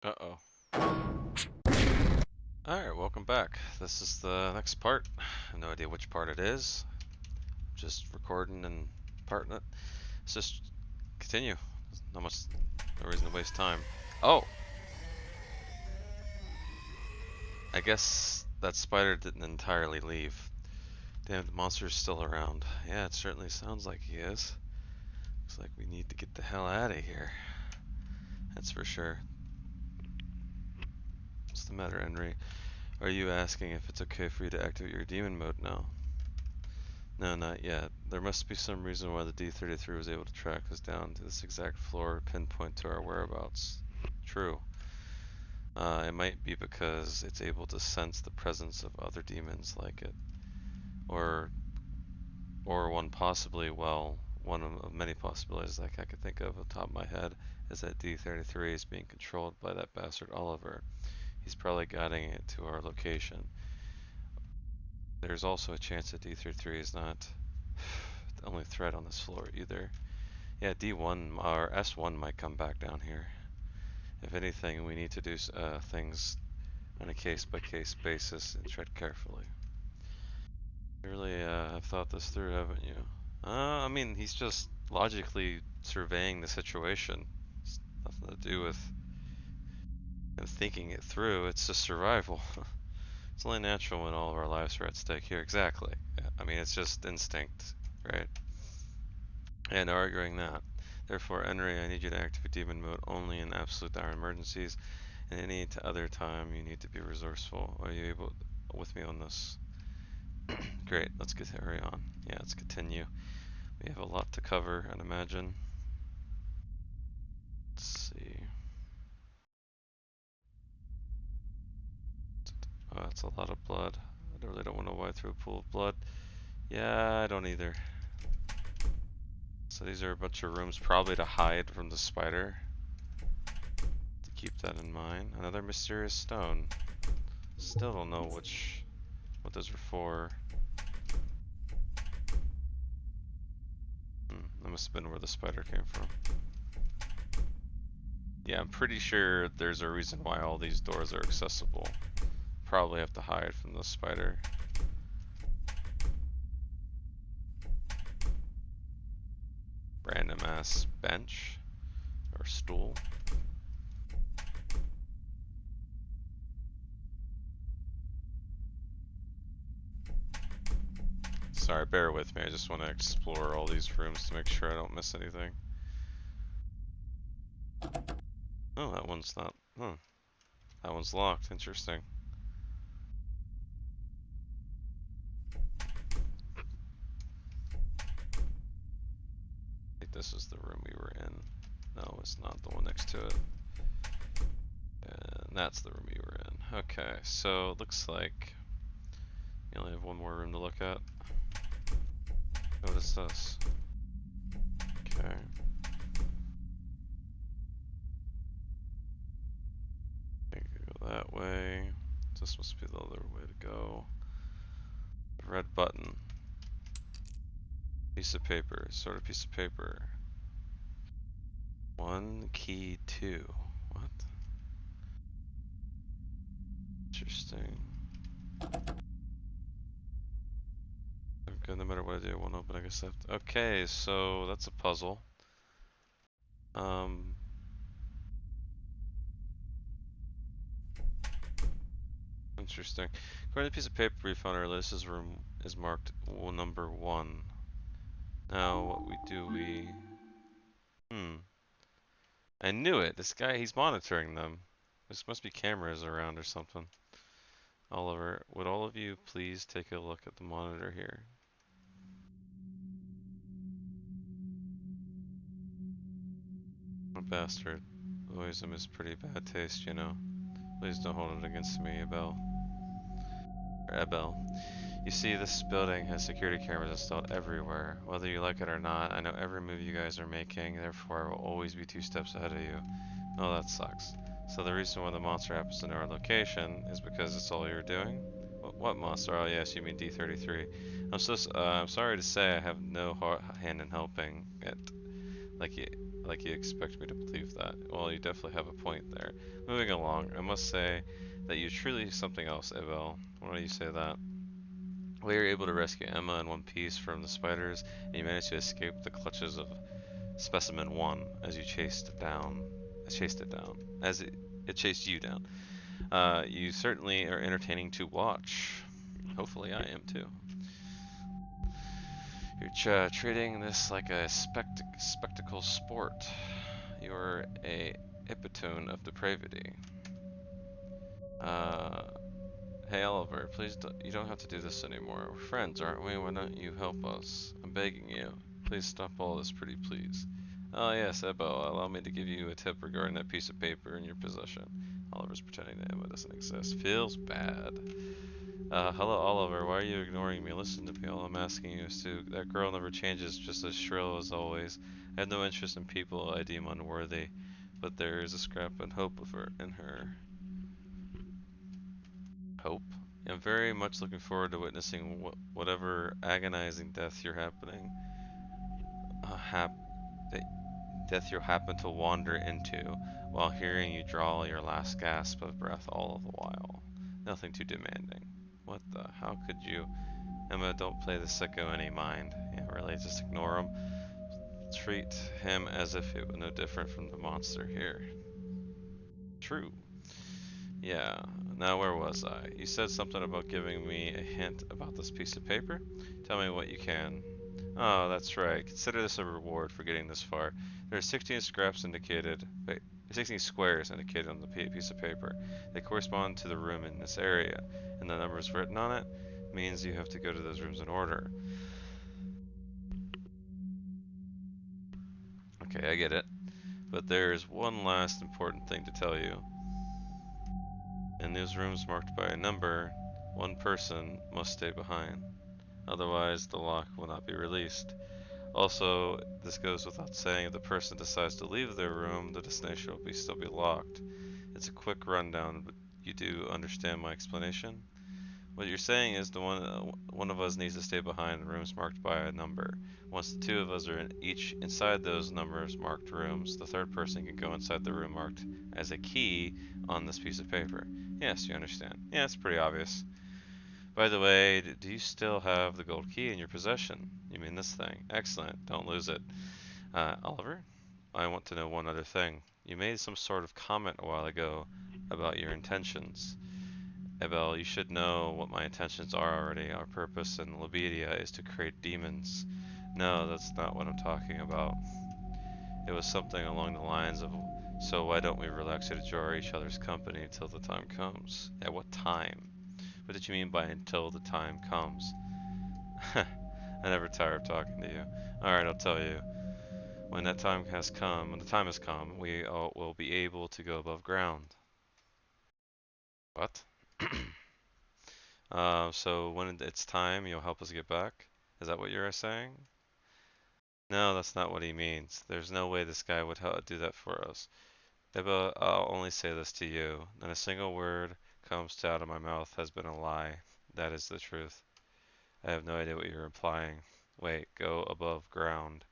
Uh-oh. Alright, welcome back. This is the next part. I have no idea which part it is. Just recording and parting it. Let's just continue. There's no reason to waste time. Oh! I guess that spider didn't entirely leave. Damn, the monster's still around. Yeah, it certainly sounds like he is. Looks like we need to get the hell out of here. That's for sure. What's the matter, Henry? Are you asking if it's okay for you to activate your demon mode now? No, not yet. There must be some reason why the D-33 was able to track us down to this exact floor, pinpoint to our whereabouts. True. It might be because it's able to sense the presence of other demons like it. Or one possibly, well, one of many possibilities like I could think of off the top of my head is that D-33 is being controlled by that bastard Oliver. He's probably guiding it to our location. There's also a chance that D-33 is not the only threat on this floor either. Yeah, D1 or S1 might come back down here. If anything, we need to do things on a case-by-case basis and tread carefully. You really have thought this through, haven't you? I mean, he's just logically surveying the situation. It's nothing to do with him thinking it through. It's just survival. It's only natural when all of our lives are at stake here. Exactly. Yeah, I mean, it's just instinct, right? And arguing that. Therefore, Henry, I need you to activate demon mode only in absolute dire emergencies, and any other time you need to be resourceful. Are you able with me on this? Great, let's get Harry on. Yeah, let's continue. We have a lot to cover, I'd imagine. Let's see. Oh, that's a lot of blood. I really don't want to wade through a pool of blood. Yeah, I don't either. So these are a bunch of rooms probably to hide from the spider. To keep that in mind. Another mysterious stone. Still don't know what those are for. That must have been where the spider came from. Yeah, I'm pretty sure there's a reason why all these doors are accessible. Probably have to hide from the spider. Random ass bench or stool. Sorry, bear with me. I just want to explore all these rooms to make sure I don't miss anything. Oh, that one's not. That one's locked. Interesting. I think this is the room we were in. No, it's not the one next to it. And that's the room we were in. Okay, so it looks like we only have one more room to look at. What is this? Okay. I could go that way. This must be the other way to go. The red button. Piece of paper. Sort of piece of paper. 1 key 2. What? Interesting. Okay, no matter what I do, it won't open. I guess I have to. Okay, so that's a puzzle. Interesting. According to the piece of paper we found earlier, this room is marked number 1. Now, what we do, I knew it. This guy, he's monitoring them. There must be cameras around or something. Oliver, would all of you please take a look at the monitor here? What a bastard. Louism is pretty bad taste, you know. Please don't hold it against me, Abel. Or Abel. You see, this building has security cameras installed everywhere. Whether you like it or not, I know every move you guys are making, therefore I will always be 2 steps ahead of you. Oh, that sucks. So the reason why the monster happens to know our location is because it's all you're doing? What monster? Oh yes, you mean D-33. I'm sorry to say I have no hand in helping it. like you expect me to believe that. Well, you definitely have a point there. Moving along, I must say that you truly something else, Abel. Why do you say that? We were able to rescue Emma in one piece from the spiders, and you managed to escape the clutches of Specimen 1 as you chased it down, as it chased you down. You certainly are entertaining to watch. Hopefully I am too. You're treating this like a spectacle sport. You're a epitome of depravity. Uh, hey Oliver, please you don't have to do this anymore. We're friends, aren't we? Why don't you help us? I'm begging you. Please stop all this, pretty please. Oh yes, Ebo, allow me to give you a tip regarding that piece of paper in your possession. Oliver's pretending that Emma doesn't exist. Feels bad. Hello Oliver, why are you ignoring me? Listen to me, all I'm asking you is to, that girl never changes, just as shrill as always. I have no interest in people I deem unworthy, but there is a scrap and hope of her in her. Hope? I'm very much looking forward to witnessing whatever agonizing death you're happening, hap death you'll happen to wander into, while hearing you draw your last gasp of breath all the while. Nothing too demanding. What the? How could you? Emma, don't play the sicko any mind. Yeah, really, just ignore him. Treat him as if it were no different from the monster here. True. Yeah, now where was I? You said something about giving me a hint about this piece of paper? Tell me what you can. Oh, that's right. Consider this a reward for getting this far. There are 16 scraps indicated, wait, 16 squares indicated on the piece of paper. They correspond to the room in this area, and the numbers written on it means you have to go to those rooms in order. Okay, I get it. But there's one last important thing to tell you. In those rooms marked by a number, one person must stay behind. Otherwise, the lock will not be released. Also, this goes without saying, if the person decides to leave their room, the destination will still be locked. It's a quick rundown, but you do understand my explanation? What you're saying is one of us needs to stay behind in rooms marked by a number. Once the two of us are each inside those numbers marked rooms, the third person can go inside the room marked as a key on this piece of paper. Yes, you understand. Yeah, it's pretty obvious. By the way, do you still have the gold key in your possession? You mean this thing? Excellent. Don't lose it. Oliver, I want to know one other thing. You made some sort of comment a while ago about your intentions. Abel, you should know what my intentions are already. Our purpose in Libedia is to create demons. No, that's not what I'm talking about. It was something along the lines of, so why don't we relax to enjoy each other's company until the time comes? At what time? What did you mean by until the time comes? I never tire of talking to you. Alright, I'll tell you. When the time has come, we all will be able to go above ground. What? So when it's time, you'll help us get back? Is that what you're saying? No, that's not what he means. There's no way this guy would do that for us. Eba, I'll only say this to you. Not a single word comes out of my mouth has been a lie. That is the truth. I have no idea what you're implying. Wait, go above ground.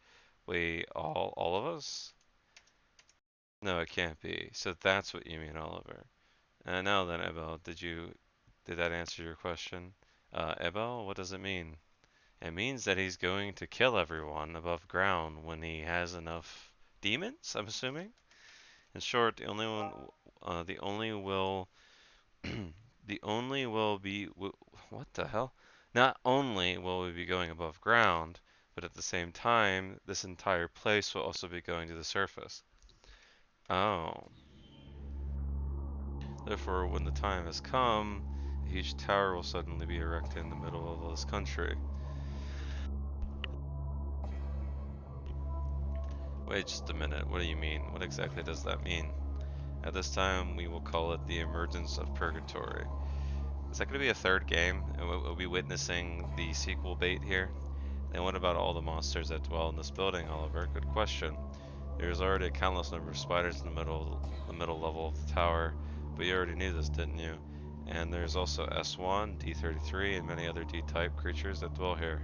Wait, all of us? No, it can't be. So that's what you mean, Oliver. Now then, Ebel, did that answer your question? Ebel, what does it mean? It means that he's going to kill everyone above ground when he has enough demons, I'm assuming. In short, the only will, the only will be, what the hell? Not only will we be going above ground, but at the same time, this entire place will also be going to the surface. Oh. Therefore, when the time has come, a huge tower will suddenly be erected in the middle of this country. Wait just a minute, what do you mean? What exactly does that mean? At this time, we will call it the emergence of Purgatory. Is that going to be a third game? And we'll be witnessing the sequel bait here? And what about all the monsters that dwell in this building, Oliver? Good question. There's already a countless number of spiders in the middle level of the tower, but you already knew this, didn't you? And there's also S1, D33, and many other D-type creatures that dwell here.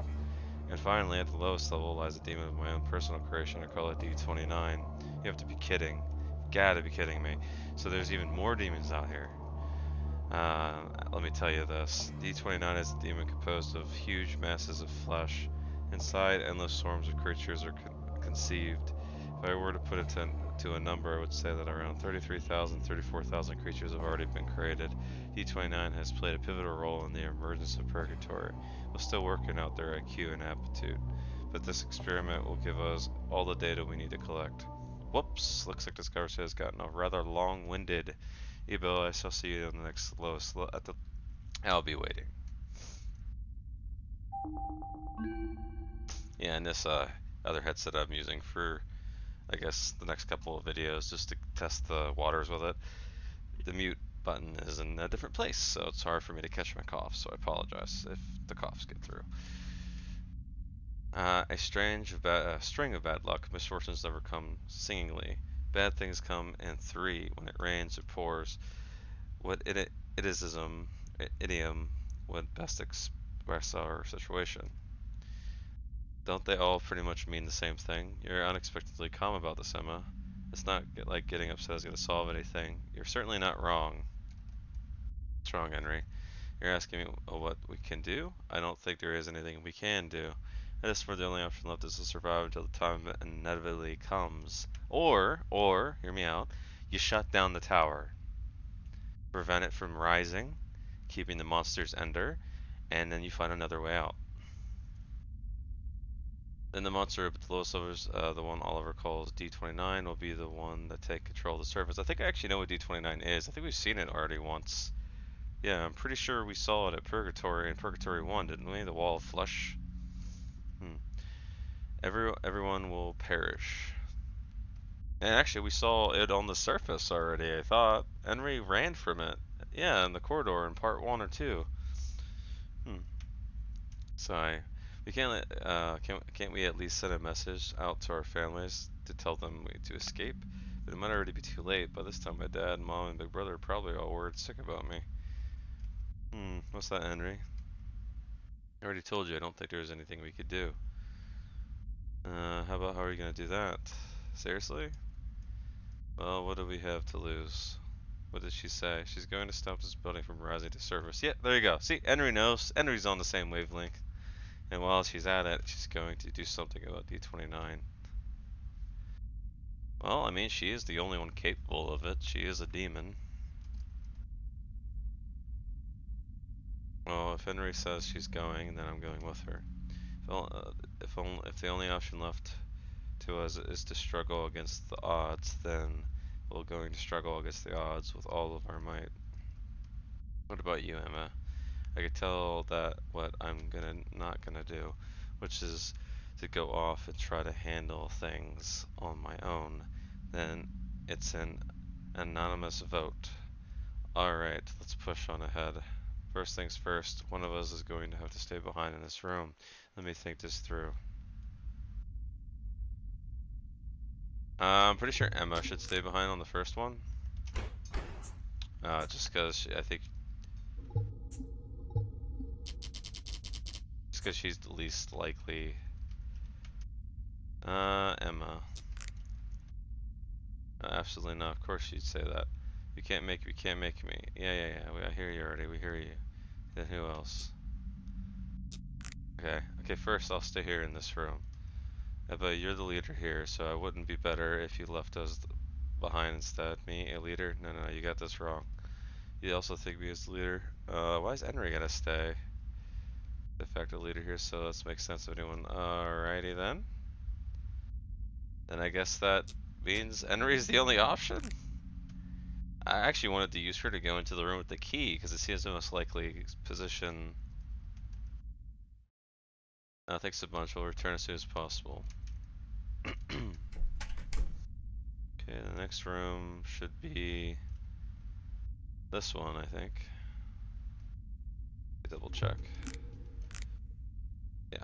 And finally, at the lowest level lies a demon of my own personal creation. I call it D29. You have to be kidding. You gotta be kidding me. So there's even more demons out here. Let me tell you this. D29 is a demon composed of huge masses of flesh. Inside, endless swarms of creatures are conceived. If I were to put it to a number, I would say that around 33,000, 34,000 creatures have already been created. D29 has played a pivotal role in the emergence of Purgatory. We're still working out their IQ and aptitude, but this experiment will give us all the data we need to collect. Whoops, looks like this conversation has gotten rather long-winded. Ebo, I shall see you on the next lowest at the. I'll be waiting. Yeah, and this other headset I'm using for, I guess, the next couple of videos just to test the waters with it. The mute button is in a different place, so it's hard for me to catch my cough, so I apologize if the coughs get through. A string of bad luck. Misfortunes never come singingly. Bad things come in three. When it rains, it pours. What idiom would best express our situation? Don't they all pretty much mean the same thing? You're unexpectedly calm about this, Emma. It's not like getting upset is going to solve anything. You're certainly not wrong. What's wrong, Henry? You're asking me what we can do? I don't think there is anything we can do. At this point, the only option left is to survive until the time inevitably comes. Or, hear me out, you shut down the tower. Prevent it from rising, keeping the monsters under, and then you find another way out. Then the monster at the lowest levels, the one Oliver calls D29, will be the one that take control of the surface. I think I actually know what D29 is. I think we've seen it already once. Yeah, I'm pretty sure we saw it at Purgatory in Purgatory 1, didn't we? The wall of flesh. Everyone will perish. And actually, we saw it on the surface already, I thought. Henry ran from it. Yeah, in the corridor in part 1 or 2. So we can't can't we at least send a message out to our families to tell them to escape? But it might already be too late. By this time, my dad, mom, and big brother are probably all worried sick about me. What's that, Henry? I already told you I don't think there's anything we could do. How are we gonna do that? Seriously? Well, what do we have to lose? What did she say? She's going to stop this building from rising to surface. Yeah, there you go. See, Henry knows. Henry's on the same wavelength. And while she's at it, she's going to do something about D29. Well, I mean, she is the only one capable of it. She is a demon. Well, if Henry says she's going, then I'm going with her. If the only option left to us is to struggle against the odds, then we're going to struggle against the odds with all of our might. What about you, Emma? I could tell that what I'm not gonna do, which is to go off and try to handle things on my own. Then it's an anonymous vote. Alright, let's push on ahead. First things first, one of us is going to have to stay behind in this room. Let me think this through. I'm pretty sure Emma should stay behind on the first one. Just because she's the least likely. Emma. Absolutely not. Of course she'd say that. You can't make me. Yeah. I hear you already. We hear you. Then who else? Okay. First I'll stay here in this room. But you're the leader here, so it wouldn't be better if you left us behind instead. Me, a leader? No, you got this wrong. You also think me as the leader? Why is Henry gotta stay? De facto leader here, so let's make sense of anyone. Alrighty then. Then I guess that means Henry's the only option? I actually wanted to use her to go into the room with the key, because it seems the most likely position. Thanks a bunch, we'll return as soon as possible. Okay, the next room should be this one, I think. Double check. Yeah.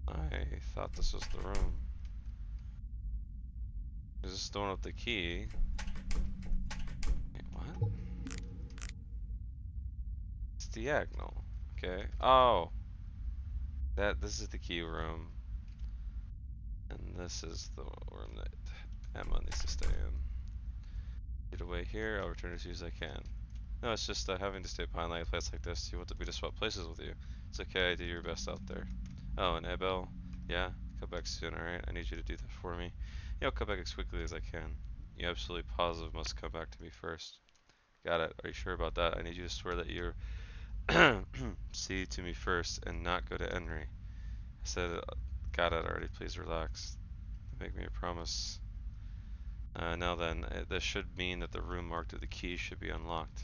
I thought this was the room. Is this the one with the key? Wait, what? diagonal. Okay. Oh, this is the key room, and this is the room that Emma needs to stay in. Get away here. I'll return as soon as I can. No, it's just having to stay behind like a place like this. You want me to swap places with you? It's okay. Do your best out there. Oh, and Abel, yeah, come back soon. All right. I need you to do that for me. Yeah, I'll come back as quickly as I can. You absolutely positive must come back to me first. Got it. Are you sure about that? I need you to swear that you're see to me first and not go to Henry. I said, got it already. Please relax. Make me a promise. Now then, this should mean that the room marked with the key should be unlocked.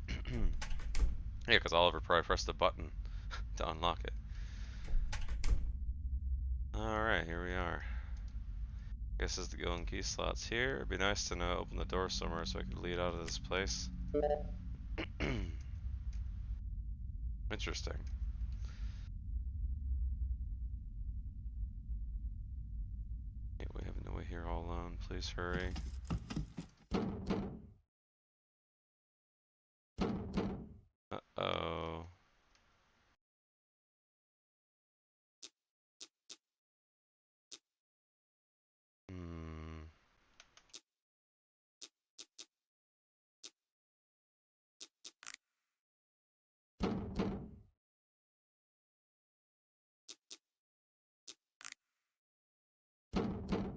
Yeah, because Oliver probably pressed the button to unlock it. Alright, here we are. Guess it's the golden key slots here. It'd be nice to know open the door somewhere so I could lead out of this place. Interesting. Yeah, we have no way here all alone. Please hurry. Uh-oh. Hmm.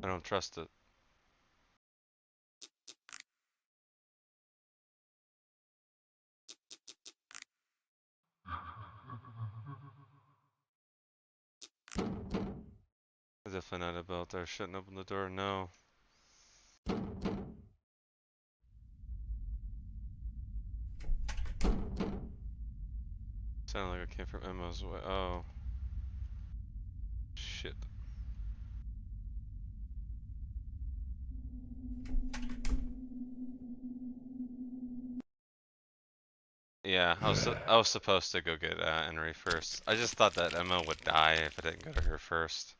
I don't trust it. I definitely not about there. Shouldn't open the door. No. Sounded like it came from Emma's way. Oh. Shit. Yeah, I was supposed to go get Henry first. I just thought that Emma would die if I didn't go to her first.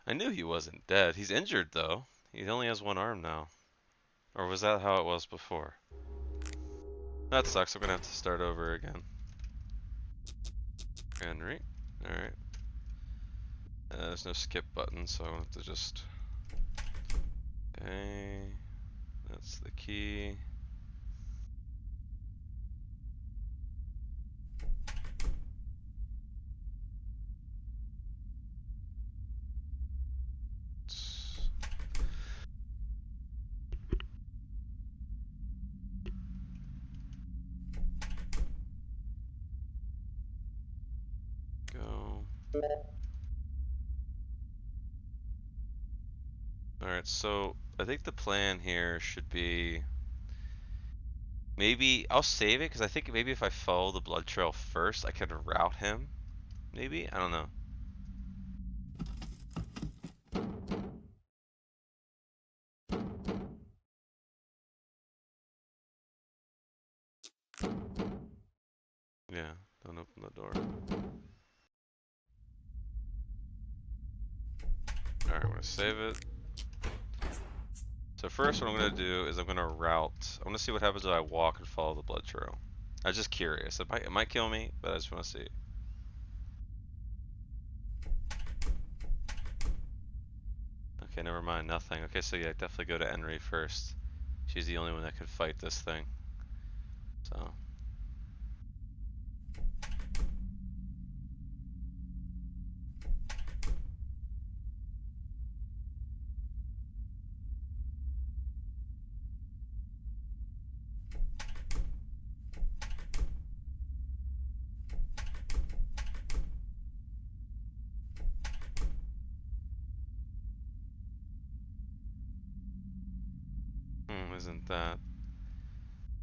I knew he wasn't dead. He's injured though. He only has one arm now. Or was that how it was before? That sucks. I'm gonna have to start over again. Henry. Alright. There's no skip button, so I want to just... Okay. That's the key. Go. Alright, so I think the plan here should be maybe I'll save it because I think maybe if I follow the blood trail first, I can route him. Maybe? I don't know. Yeah, don't open the door. Alright, I'm gonna save it. So first what I'm gonna do is I'm gonna route. I wanna see what happens if I walk and follow the blood trail. I'm just curious. It might kill me, but I just wanna see. Okay, never mind, nothing. Okay, so yeah, definitely go to Henry first. She's the only one that could fight this thing. So. Isn't that?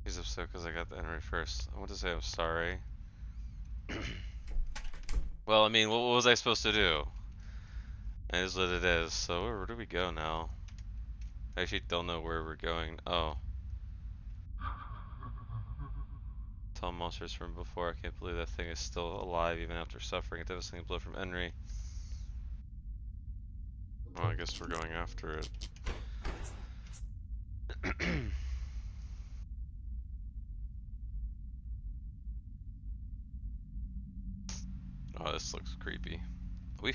He's upset because I got the Henry first. I want to say I'm sorry. Well, I mean, what was I supposed to do? It is what it is. So where do we go now? I actually don't know where we're going. Oh. Tall monsters from before. I can't believe that thing is still alive even after suffering a devastating blow from Henry. Well, I guess we're going after it. This looks creepy. Are we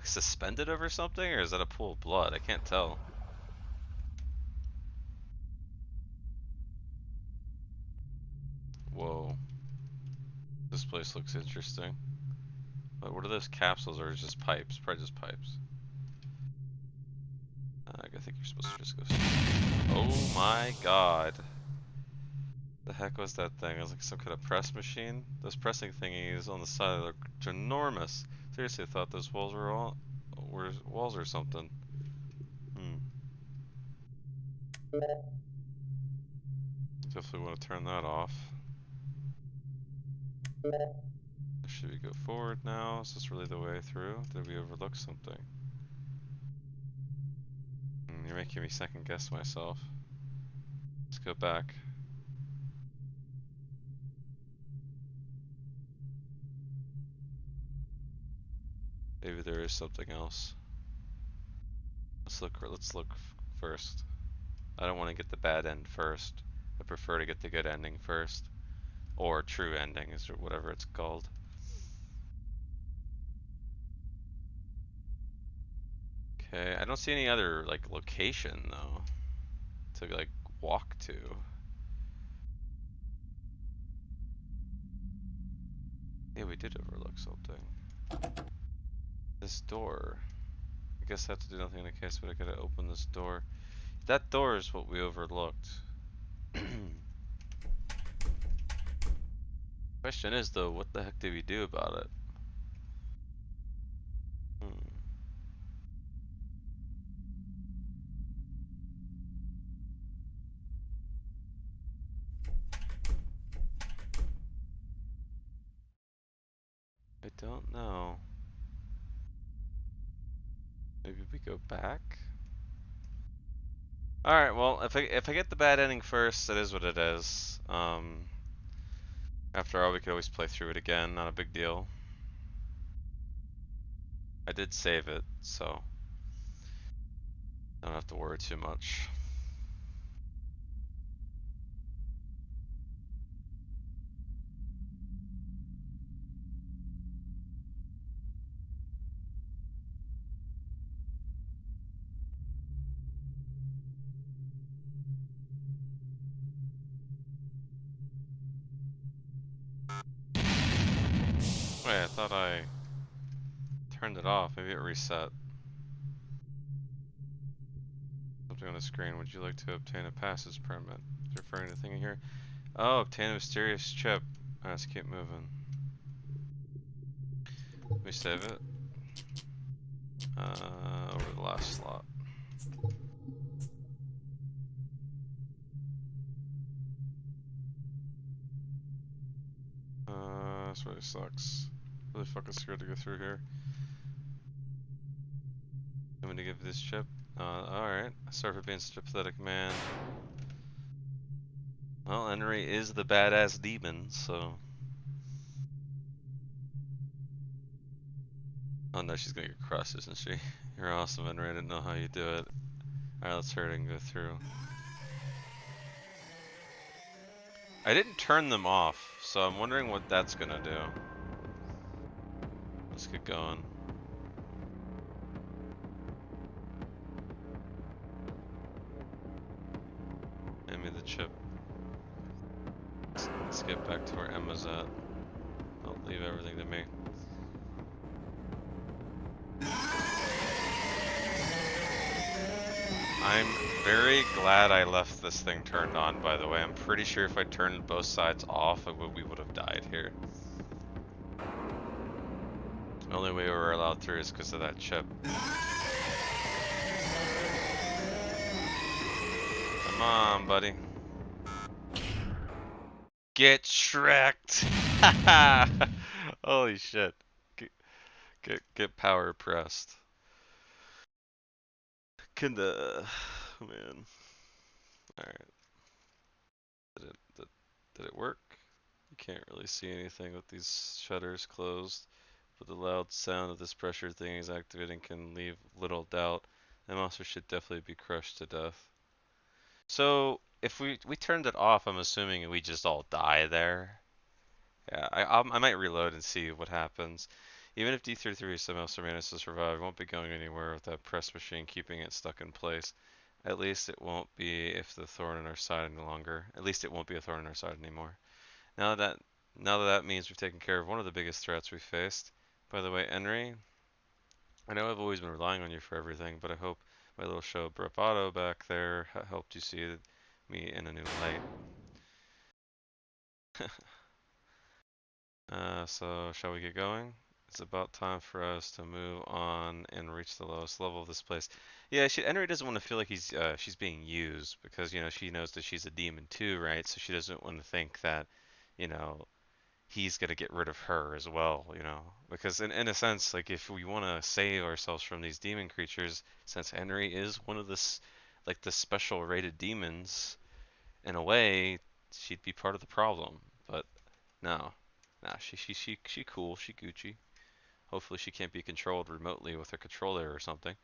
suspended over something, or is that a pool of blood? I can't tell. Whoa. This place looks interesting. But what are those capsules, or is it just pipes? Probably just pipes. I think you're supposed to just go. Oh my god. The heck was that thing? It was like some kind of press machine. Those pressing thingies on the side look ginormous. Seriously, I thought those walls were walls or something. Hmm. Definitely want to turn that off. Should we go forward now? Is this really the way through? Did we overlook something? You're making me second guess myself. Let's go back. Maybe there is something else. Let's look first. I don't want to get the bad end first. I prefer to get the good ending first. Or true ending, is whatever it's called. Okay, I don't see any other like location though to like walk to. Yeah, we did overlook something. This door. I guess I have to do nothing in the case, but I gotta open this door. That door is what we overlooked. Question is though, what the heck did we do about it? Hmm. I don't know. Maybe we go back? Alright, well, if I get the bad ending first, it is what it is. After all, we could always play through it again, not a big deal. I did save it, so I don't have to worry too much. Wait, I thought I turned it off. Maybe it reset. Something on the screen. Would you like to obtain a passage permit? Referring to the thing in here. Oh, obtain a mysterious chip. Alright, let's keep moving. Let me save it. Over the last slot. This really sucks. Really fucking scared to go through here. I'm gonna give this chip. Alright. Sorry for being such a pathetic man. Well, Henry is the badass demon, so. Oh no, she's gonna get crushed, isn't she? You're awesome, Henry. I didn't know how you do it. Alright, let's hurry and go through. I didn't turn them off, so I'm wondering what that's gonna do. Let's get going. Hand me the chip. Let's get back to where Emma's at. I'll leave everything to me. I'm very glad I left this thing turned on, by the way. I'm pretty sure if I turned both sides off, we would have died here. The only way we were allowed through is because of that chip. Come on, buddy. Get Shrek'd! Holy shit. Get power pressed. Oh man. Alright. Did it work? You can't really see anything with these shutters closed, but the loud sound of this pressure thing is activating can leave little doubt. The monster should definitely be crushed to death. So, if we turned it off, I'm assuming we just all die there. Yeah, I might reload and see what happens. Even if D33 somehow manages to survive, it won't be going anywhere with that press machine keeping it stuck in place. At least it won't be if the thorn in our side any longer. At least it won't be a thorn in our side anymore. Now that now that that means we've taken care of one of the biggest threats we faced. By the way, Henry, I know I've always been relying on you for everything, but I hope my little show of bravado back there helped you see me in a new light. So shall we get going? It's about time for us to move on and reach the lowest level of this place. Yeah, Henry doesn't want to feel like she's being used because she knows that she's a demon too, right? So she doesn't want to think that you know he's gonna get rid of her as well, because in a sense, like if we want to save ourselves from these demon creatures, since Henry is one of like the special rated demons, in a way, she'd be part of the problem. But no, nah, she cool, she Gucci. Hopefully she can't be controlled remotely with a controller or something.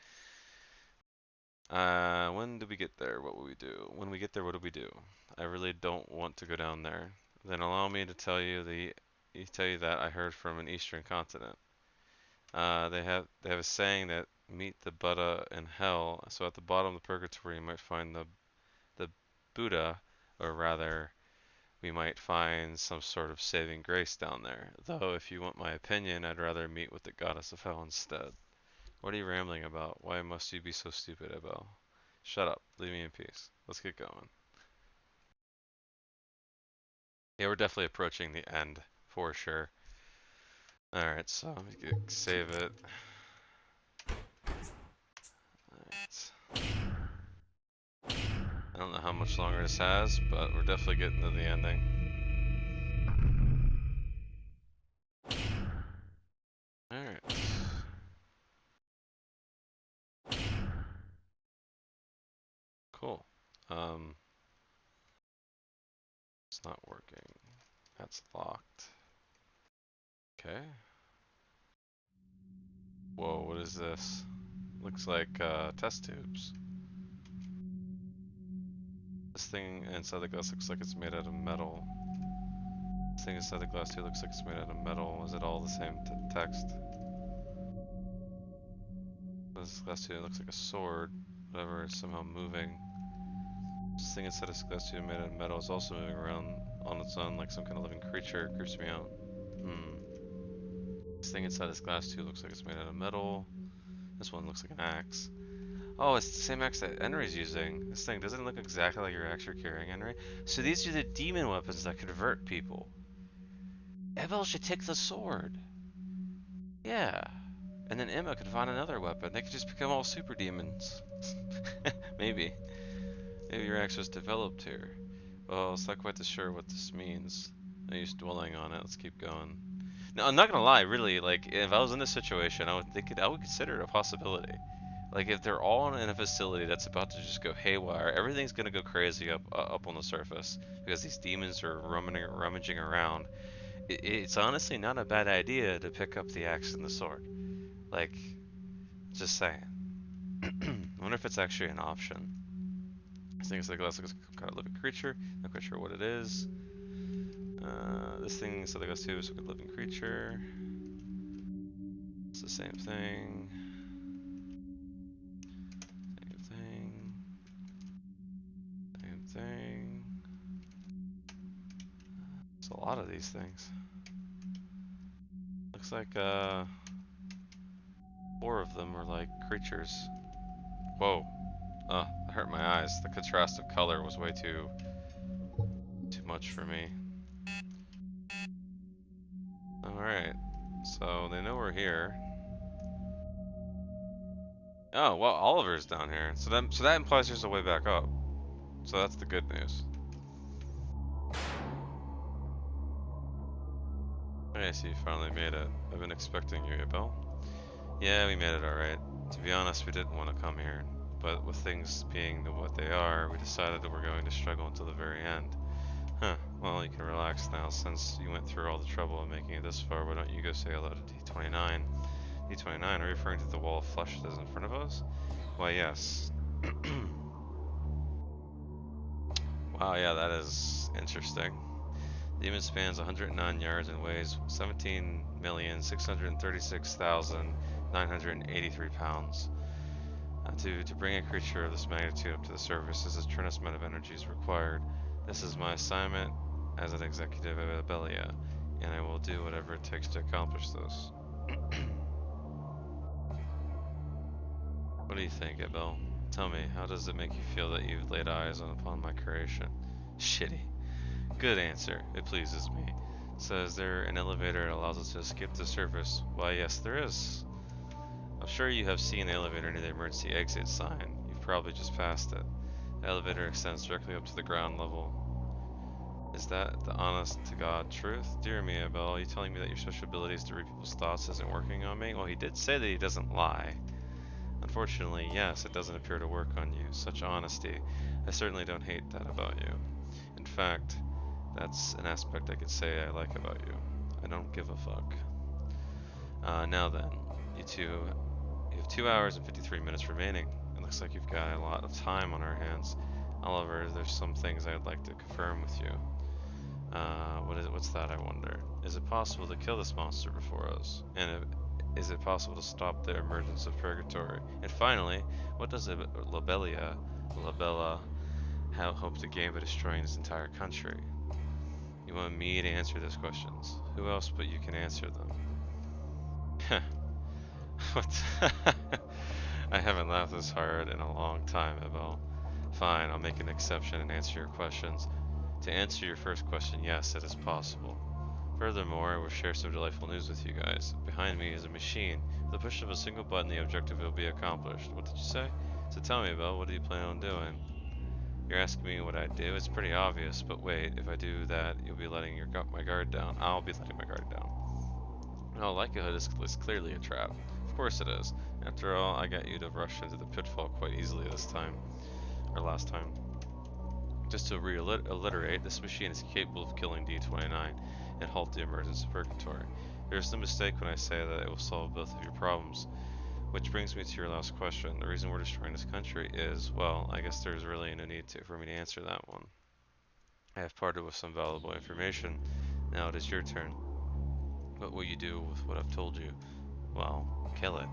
When do we get there? What will we do? When we get there, what do we do? I really don't want to go down there. Then allow me to tell you that I heard from an eastern continent. They have a saying that meet the Buddha in hell. So at the bottom of the purgatory, you might find the Buddha, or rather, we might find some sort of saving grace down there. Though, if you want my opinion, I'd rather meet with the goddess of hell instead. What are you rambling about? Why must you be so stupid, Abel? Shut up. Leave me in peace. Let's get going. Yeah, we're definitely approaching the end, for sure. Alright, so let me save it. Alright. I don't know how much longer this has, but we're definitely getting to the ending. Alright. Cool. It's not working. That's locked. Okay. Whoa, what is this? Looks like test tubes. This thing inside the glass looks like it's made out of metal. This thing inside the glass too looks like it's made out of metal. Is it all the same text? This glass tube looks like a sword. Whatever, it's somehow moving. This thing inside this glass tube made out of metal is also moving around on its own like some kind of living creature. It creeps me out. This thing inside this glass tube looks like it's made out of metal. This one looks like an axe. Oh, it's the same axe that Henry's using. This thing doesn't look exactly like your axe you're carrying, Henry. So these are the demon weapons that convert people. Ebel should take the sword. Yeah. And then Emma could find another weapon. They could just become all super demons. Maybe. Maybe your axe was developed here. Well, it's not quite sure what this means. No use dwelling on it. Let's keep going. No, I'm not gonna lie. Really, like if I was in this situation, I would consider it a possibility. Like if they're all in a facility that's about to just go haywire, everything's gonna go crazy up on the surface because these demons are rummaging around. It's honestly not a bad idea to pick up the axe and the sword. Like, just saying. I wonder if it's actually an option. This thing is like looks like a kind of living creature. Not quite sure what it is. This thing is like a living creature. It's the same thing. Same thing. Same thing. It's a lot of these things. Looks like 4 of them are like creatures. Whoa. That hurt my eyes. The contrast of color was way too much for me. Alright. So they know we're here. Oh, well, Oliver's down here. So that implies there's a way back up. So that's the good news. I see you finally made it. I've been expecting you, Abel. Yeah, we made it alright. To be honest, we didn't want to come here. But with things being what they are, we decided that we're going to struggle until the very end. Huh, well, you can relax now. Since you went through all the trouble of making it this far, why don't you go say hello to D29? D29, are you referring to the wall of flesh that is in front of us? Why, yes. Wow, yeah, that is interesting. The demon spans 109 yards and weighs 17,636,983 pounds. To bring a creature of this magnitude up to the surface is a tremendous amount of energy is required. This is my assignment as an executive of Abelia, and I will do whatever it takes to accomplish this. What do you think, Abel? Tell me, how does it make you feel that you've laid eyes upon my creation? Shitty. Good answer. It pleases me. So is there an elevator that allows us to escape the surface? Why, yes, there is. I'm sure you have seen the elevator near the emergency exit sign. You've probably just passed it. The elevator extends directly up to the ground level. Is that the honest to God truth? Dear me, Abel, are you telling me that your special abilities to read people's thoughts isn't working on me? Well, he did say that he doesn't lie. Unfortunately, yes, it doesn't appear to work on you. Such honesty. I certainly don't hate that about you. In fact, that's an aspect I could say I like about you. I don't give a fuck. Now then, you have 2 hours and 53 minutes remaining. It looks like you've got a lot of time on our hands. Oliver, there's some things I'd like to confirm with you. What's that, I wonder? Is it possible to kill this monster before us? And is it possible to stop the emergence of Purgatory? And finally, what does Labella hope to gain by destroying this entire country? You want me to answer those questions. Who else but you can answer them? What? I haven't laughed this hard in a long time, Abel. Fine, I'll make an exception and answer your questions. To answer your first question, yes, it is possible. Furthermore, I will share some delightful news with you guys. Behind me is a machine. With the push of a single button, the objective will be accomplished. What did you say? So tell me, Abel, what do you plan on doing? You're asking me what I do? It's pretty obvious, but wait, if I do that, you'll be letting my guard down. I'll be letting my guard down. No, likelihood is clearly a trap. Of course it is. After all, I got you to rush into the pitfall quite easily this time. Or last time. Just to reiterate, this machine is capable of killing D-29 and halt the emergence of Purgatory. There is no mistake when I say that it will solve both of your problems. Which brings me to your last question. The reason we're destroying this country is, well, I guess there's really no need for me to answer that one. I have parted with some valuable information. Now it is your turn. What will you do with what I've told you? Well, kill it.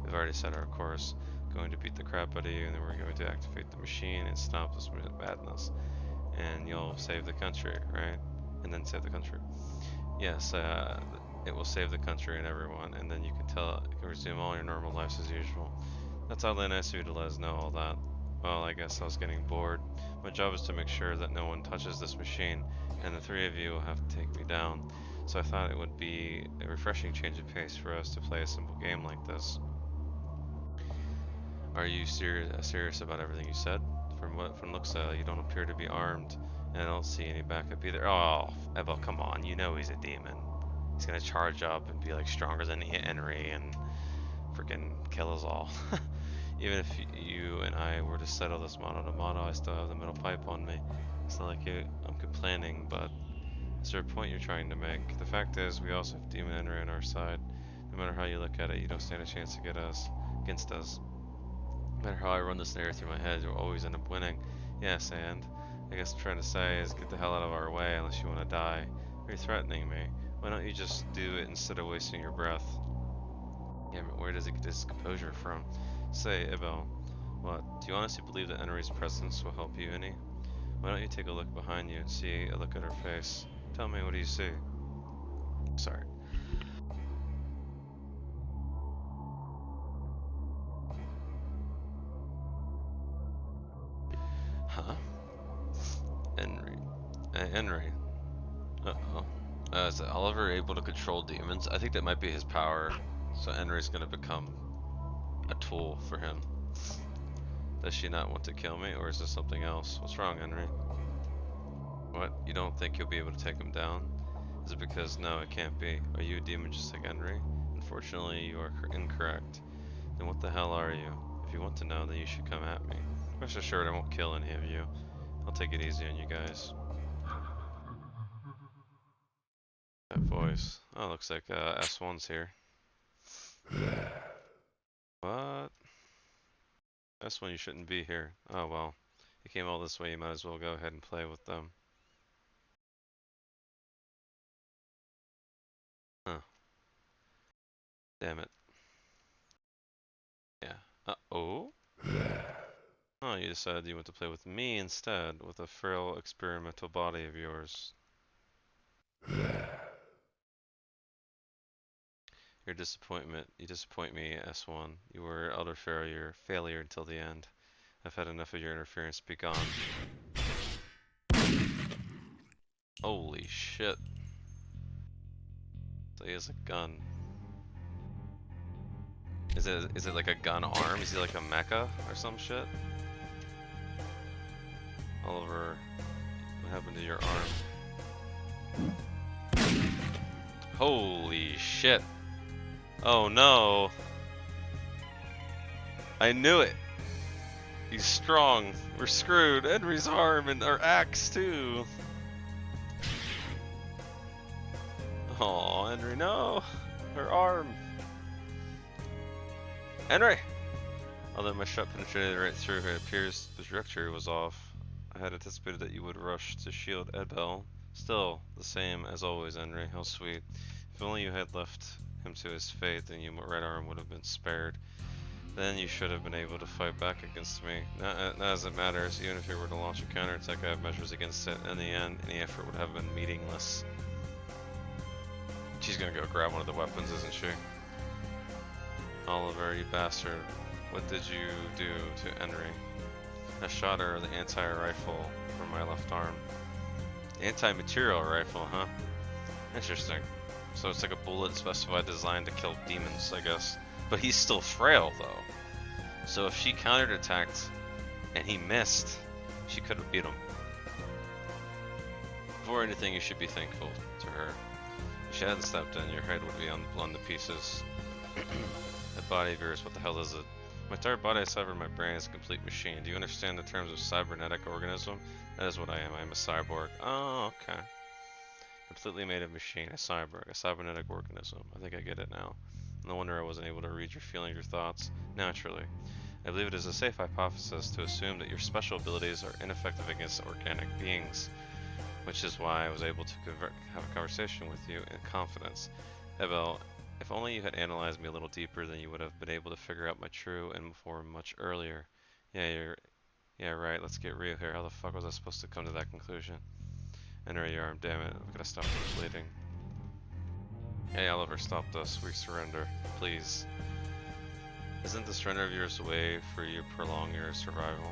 We've already set our course. Going to beat the crap out of you, and then we're going to activate the machine and stop this madness. And you'll save the country, right? And then save the country. Yes, it will save the country and everyone, and then you can resume all your normal lives as usual. That's oddly nice of you to let us know all that. Well, I guess I was getting bored. My job is to make sure that no one touches this machine, and the three of you will have to take me down. So I thought it would be a refreshing change of pace for us to play a simple game like this. Are you serious about everything you said? From looks, you don't appear to be armed, and I don't see any backup either. Oh, Ebel, come on, you know he's a demon. He's gonna charge up and be like stronger than Henry and freaking kill us all. Even if you and I were to settle this mano to mano, I still have the middle pipe on me. It's not like I'm complaining, but is there a point you're trying to make? The fact is, we also have Demon Henry on our side. No matter how you look at it, you don't stand a chance against us. No matter how I run this narrative through my head, you'll always end up winning. Yes, and I guess what I'm trying to say is get the hell out of our way unless you want to die. You're threatening me. Why don't you just do it instead of wasting your breath? Yeah, but where does it get this composure from? Say, Abel, what? Do you honestly believe that Henry's presence will help you any? Why don't you take a look behind you and see a look at her face? Tell me, what do you see? Sorry. Huh? Henry. Henry. Uh-oh. Is Oliver able to control demons? I think that might be his power. So Henry's gonna become a tool for him. Does she not want to kill me, or is this something else? What's wrong, Henry? What? You don't think you'll be able to take him down? Is it because, no, it can't be. Are you a demon just like Henry? Unfortunately, you are incorrect. Then what the hell are you? If you want to know, then you should come at me. Rest assured, I won't kill any of you. I'll take it easy on you guys. That voice. Oh, looks like S1's here. What? S1, you shouldn't be here. Oh well. You came all this way, you might as well go ahead and play with them. Damn it. Yeah. Oh? Oh, you decided you want to play with me instead, with a frail experimental body of yours. Your disappointment. You disappoint me, S1. You were utter failure until the end. I've had enough of your interference. Be gone. Holy shit. So he has a gun. Is it like a gun arm? Is he like a mecha or some shit? Oliver, what happened to your arm? Holy shit. Oh no. I knew it. He's strong. We're screwed. Henry's arm and our axe too. Oh, Henry, no. Her arm. Henry! Although my shot penetrated right through her, it appears the trajectory was off. I had anticipated that you would rush to shield Edbel. Still, the same as always, Henry. How sweet. If only you had left him to his fate, then your right arm would have been spared. Then you should have been able to fight back against me. Not as it matters, even if you were to launch a counterattack, I have measures against it. In the end, any effort would have been meaningless. She's gonna go grab one of the weapons, isn't she? Oliver, you bastard. What did you do to Henry? I shot her the anti-rifle from my left arm. Anti-material rifle, huh? Interesting. So it's like a bullet specified designed to kill demons, I guess. But he's still frail, though. So if she counterattacked and he missed, she could have beat him. Before anything, you should be thankful to her. If she hadn't stepped in, your head would be blown to pieces. That body of yours, what the hell is it? My entire body, I severed my brain, is a complete machine. Do you understand the terms of cybernetic organism? That is what I am. I am a cyborg. Oh, okay. Completely made of machine, a cyborg, a cybernetic organism. I think I get it now. No wonder I wasn't able to read your feelings, your thoughts. Naturally. I believe it is a safe hypothesis to assume that your special abilities are ineffective against organic beings, which is why I was able to have a conversation with you in confidence. Ebel, if only you had analyzed me a little deeper, then you would have been able to figure out my true form much earlier. Yeah, right, let's get real here. How the fuck was I supposed to come to that conclusion? Enter your arm, damn it. I've got to stop the bleeding. Hey, Oliver, stop this. We surrender. Please. Isn't the surrender of yours a way for you to prolong your survival?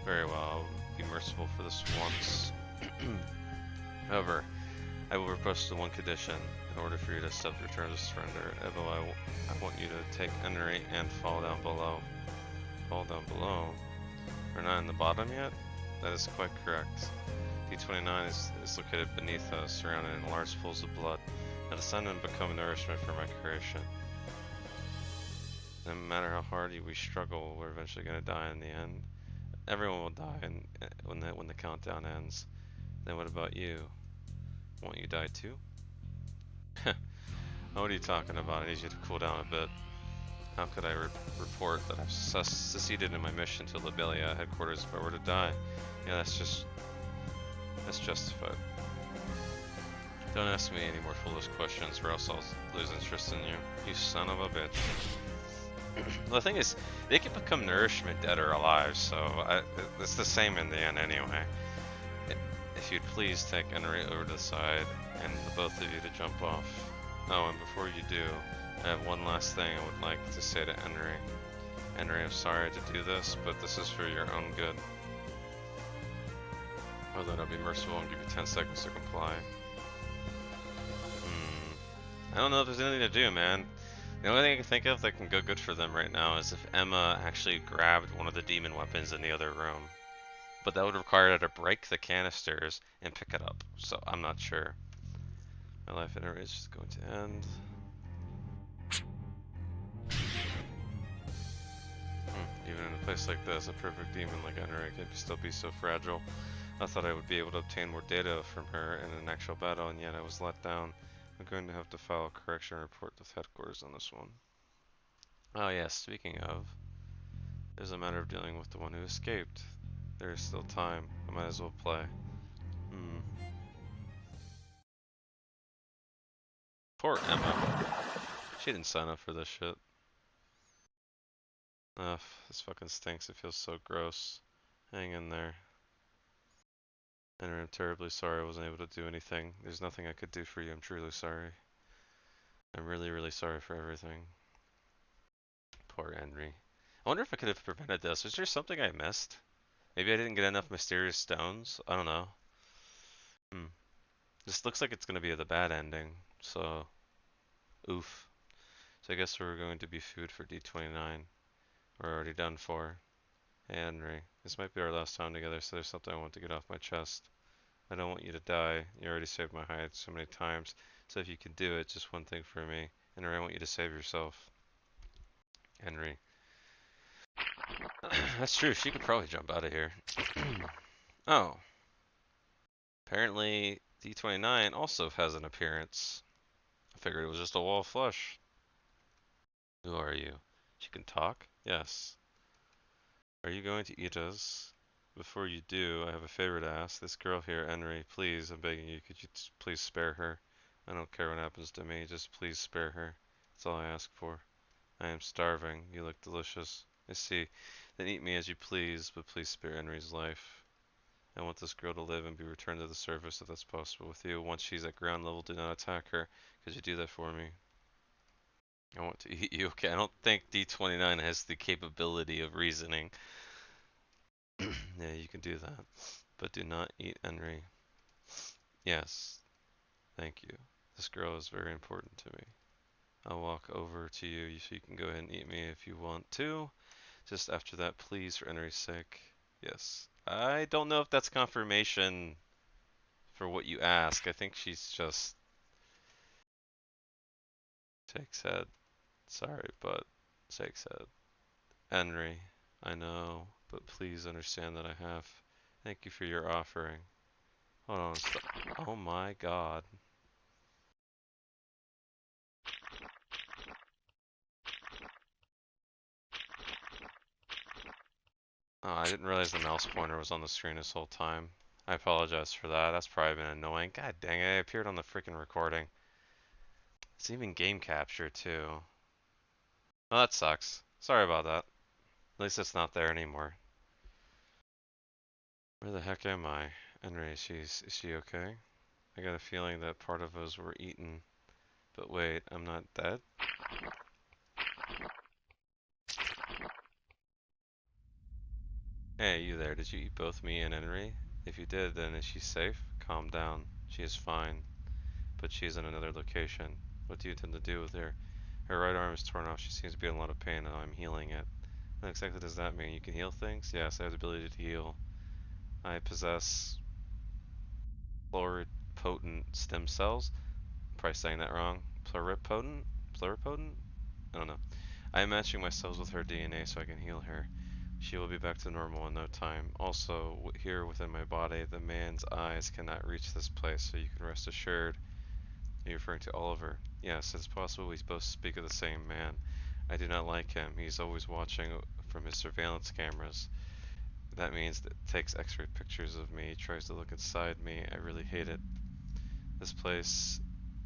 Very well, I'll be merciful for this once. However, I will request the one condition. In order for you to accept your terms of surrender, Evo, I want you to take Henry and fall down below. Fall down below? We're not in the bottom yet? That is quite correct. D29 is located beneath us, surrounded in large pools of blood. Now descend and become nourishment for my creation. No matter how hard we struggle, we're eventually going to die in the end. Everyone will die when the countdown ends. Then what about you? Won't you die too? What are you talking about? I need you to cool down a bit. How could I report that I've succeeded in my mission to Lobelia headquarters if I were to die? Yeah, that's justified. Don't ask me any more foolish questions or else I'll lose interest in you. You son of a bitch. Well, the thing is, they can become nourishment dead or alive, so it's the same in the end anyway. If you'd please take Henry over to the side and the both of you to jump off. Oh, and before you do, I have one last thing I would like to say to Henry. Henry, I'm sorry to do this, but this is for your own good. Oh, then I'll be merciful and give you 10 seconds to comply. I don't know if there's anything to do, man. The only thing I can think of that can go good for them right now is if Emma actually grabbed one of the demon weapons in the other room. But that would require her to break the canisters and pick it up, so I'm not sure. My life anyway is just going to end. Even in a place like this, a perfect demon like Henry can still be so fragile. I thought I would be able to obtain more data from her in an actual battle, and yet I was let down. I'm going to have to file a correction report with headquarters on this one. Oh yes, speaking of, there's a matter of dealing with the one who escaped. There is still time. I might as well play. Poor Emma. She didn't sign up for this shit. Ugh, this fucking stinks. It feels so gross. Hang in there. And I'm terribly sorry I wasn't able to do anything. There's nothing I could do for you. I'm truly sorry. I'm really, really sorry for everything. Poor Henry. I wonder if I could have prevented this. Is there something I missed? Maybe I didn't get enough mysterious stones? I don't know. Hmm. This looks like it's gonna be the bad ending. So, oof. So I guess we're going to be food for D29. We're already done for. Hey Henry, this might be our last time together, so there's something I want to get off my chest. I don't want you to die. You already saved my hide so many times. So if you can do it, just one thing for me. Henry, I want you to save yourself. Henry. That's true. She could probably jump out of here. Oh. Apparently, D29 also has an appearance. I figured it was just a wall of flesh. Who are you? She can talk? Yes. Are you going to eat us? Before you do, I have a favor to ask. This girl here, Henry, please, I'm begging you, could you please spare her? I don't care what happens to me, just please spare her. That's all I ask for. I am starving. You look delicious. I see. Then eat me as you please, but please spare Henry's life. I want this girl to live and be returned to the surface if that's possible with you. Once she's at ground level, do not attack her. Could you do that for me? I want to eat you. Okay, I don't think D29 has the capability of reasoning. Yeah, you can do that. But do not eat Henry. Yes, thank you. This girl is very important to me. I'll walk over to you so you can go ahead and eat me if you want to. Just after that, please, for Henry's sake. Yes. I don't know if that's confirmation for what you ask. I think she's just shakes head. Sorry, but shakes head. Henry, I know, but please understand that I have. Thank you for your offering. Hold on. Oh my God. Oh, I didn't realize the mouse pointer was on the screen this whole time. I apologize for that. That's probably been annoying. God dang it, I appeared on the freaking recording. It's even game capture too. Oh, that sucks. Sorry about that. At least it's not there anymore. Where the heck am I? Henry, is she okay? I got a feeling that part of us were eaten. But wait, I'm not dead? Hey, you there. Did you eat both me and Henry? If you did, then is she safe? Calm down. She is fine. But she is in another location. What do you intend to do with her? Her right arm is torn off. She seems to be in a lot of pain and I'm healing it. What exactly does that mean? You can heal things? Yes, I have the ability to heal. I possess pluripotent stem cells. Probably saying that wrong. Pluripotent? Pluripotent? I don't know. I am matching my cells with her DNA so I can heal her. She will be back to normal in no time. Also, here within my body, the man's eyes cannot reach this place, so you can rest assured. Are you referring to Oliver? Yes, it's possible we both speak of the same man. I do not like him. He's always watching from his surveillance cameras. That means that takes x-ray pictures of me, tries to look inside me. I really hate it. This place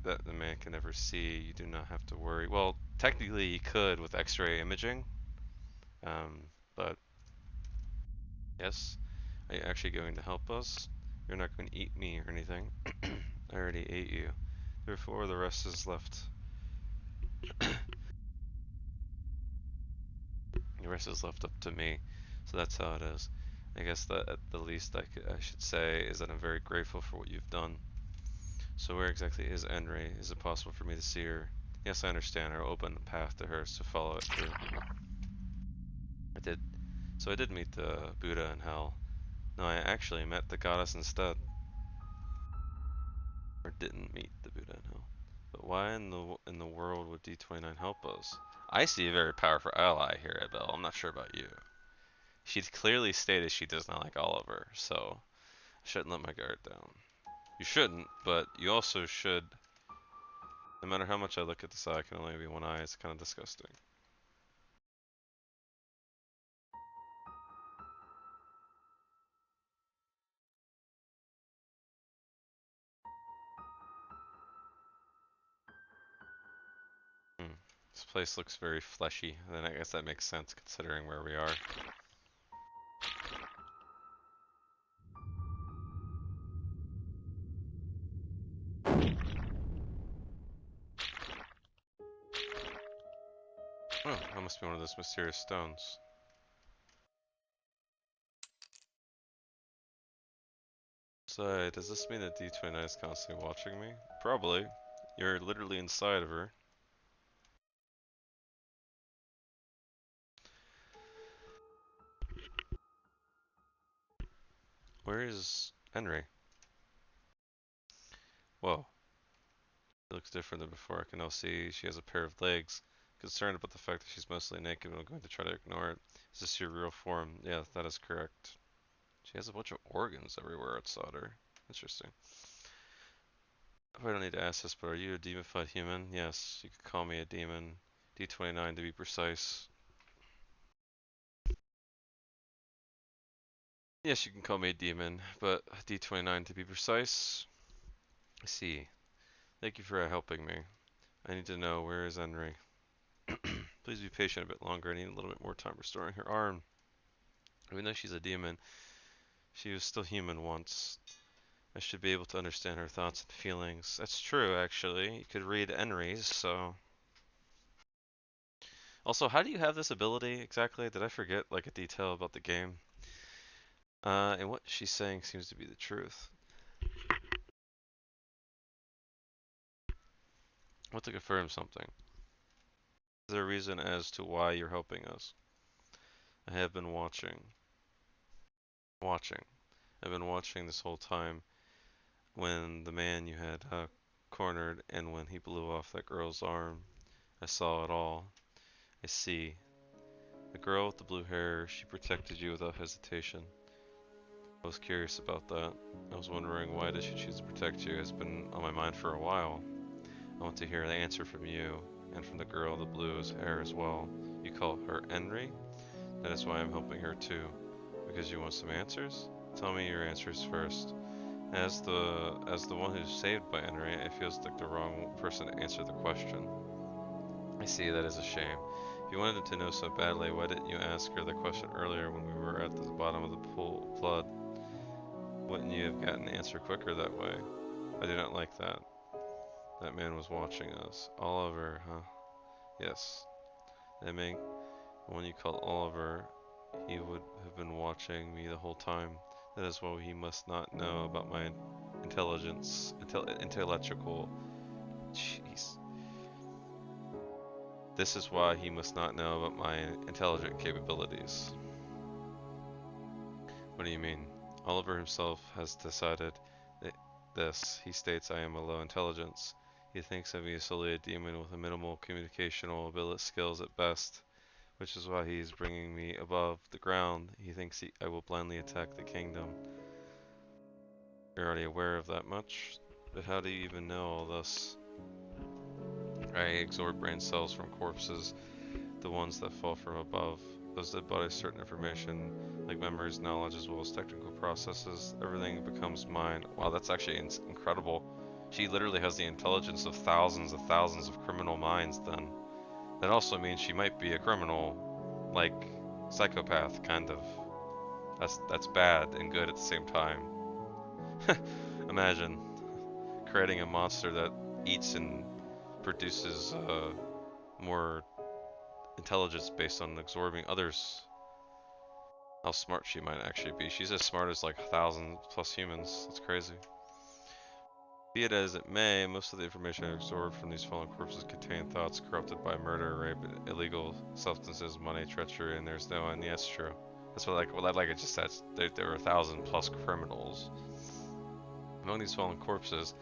that the man can never see, you do not have to worry. Well, technically he could with x-ray imaging, but yes. Are you actually going to help us? You're not going to eat me or anything. I already ate you. Therefore, the rest is left. The rest is left up to me. So that's how it is. I guess that at the least I should say is that I'm very grateful for what you've done. So where exactly is Enri? Is it possible for me to see her? Yes, I understand. I'll open the path to her to follow it through. I did. So I did meet the Buddha in hell. No, I actually met the goddess instead. Or didn't meet the Buddha in hell. But why in the world would D29 help us? I see a very powerful ally here, Abel. I'm not sure about you. She's clearly stated she does not like Oliver, so I shouldn't let my guard down. You shouldn't, but you also should. No matter how much I look at this eye, I can only be one eye. It's kind of disgusting. Hmm. place looks very fleshy, and then I guess that makes sense considering where we are. Oh, that must be one of those mysterious stones. So, does this mean that D29 is constantly watching me? Probably. You're literally inside of her. Where is Henry? Whoa. It looks different than before. I can now see she has a pair of legs. Concerned about the fact that she's mostly naked, I'm going to try to ignore it. Is this your real form? Yeah, that is correct. She has a bunch of organs everywhere outside her. Interesting. I don't need to ask this, but are you a demonified human? Yes, you could call me a demon. D29 to be precise. Yes, you can call me a demon, but D29 to be precise. I see. Thank you for helping me. I need to know, where is Henry? Please be patient a bit longer. I need a little bit more time restoring her arm. Even though she's a demon, she was still human once. I should be able to understand her thoughts and feelings. That's true, actually. You could read Henry's, so... Also, how do you have this ability exactly? Did I forget, like, a detail about the game? And what she's saying seems to be the truth. I want to confirm something. Is there a reason as to why you're helping us? I have been watching. Watching. I've been watching this whole time when the man you had cornered and when he blew off that girl's arm. I saw it all. I see. The girl with the blue hair, she protected you without hesitation. I was curious about that. I was wondering, why did she choose to protect you? It's been on my mind for a while. I want to hear the answer from you, and from the girl with the blue hair as well. You call her Henry? That is why I'm helping her too. Because you want some answers? Tell me your answers first. As the one who's saved by Henry, it feels like the wrong person to answer the question. I see, that is a shame. If you wanted to know so badly, why didn't you ask her the question earlier when we were at the bottom of the pool flood? Wouldn't you have gotten the answer quicker that way? I do not like that. That man was watching us. Oliver, huh? Yes. That man, the one you call Oliver, he would have been watching me the whole time. That is why he must not know about my intellectual. Jeez. This is why he must not know about my intelligent capabilities. What do you mean? Oliver himself has decided this. He states I am a low intelligence. He thinks of me as solely a demon with a minimal communicational ability skills at best, which is why he is bringing me above the ground. He thinks I will blindly attack the kingdom. You're already aware of that much, but how do you even know all this? I absorb brain cells from corpses, the ones that fall from above. Those dead bodies, certain information, like memories, knowledge, as well as technical processes, everything becomes mine. Wow, that's actually incredible. She literally has the intelligence of thousands of criminal minds then. That also means she might be a criminal, like, psychopath, kind of. That's bad and good at the same time. Imagine creating a monster that eats and produces more intelligence based on absorbing others. How smart she might actually be. She's as smart as like 1,000+ humans. That's crazy. Be it as it may, most of the information absorbed from these fallen corpses contain thoughts corrupted by murder, rape, illegal substances, money, treachery, and there's no one. Yes, true. That's what I just said. There were 1,000+ criminals. Among these fallen corpses,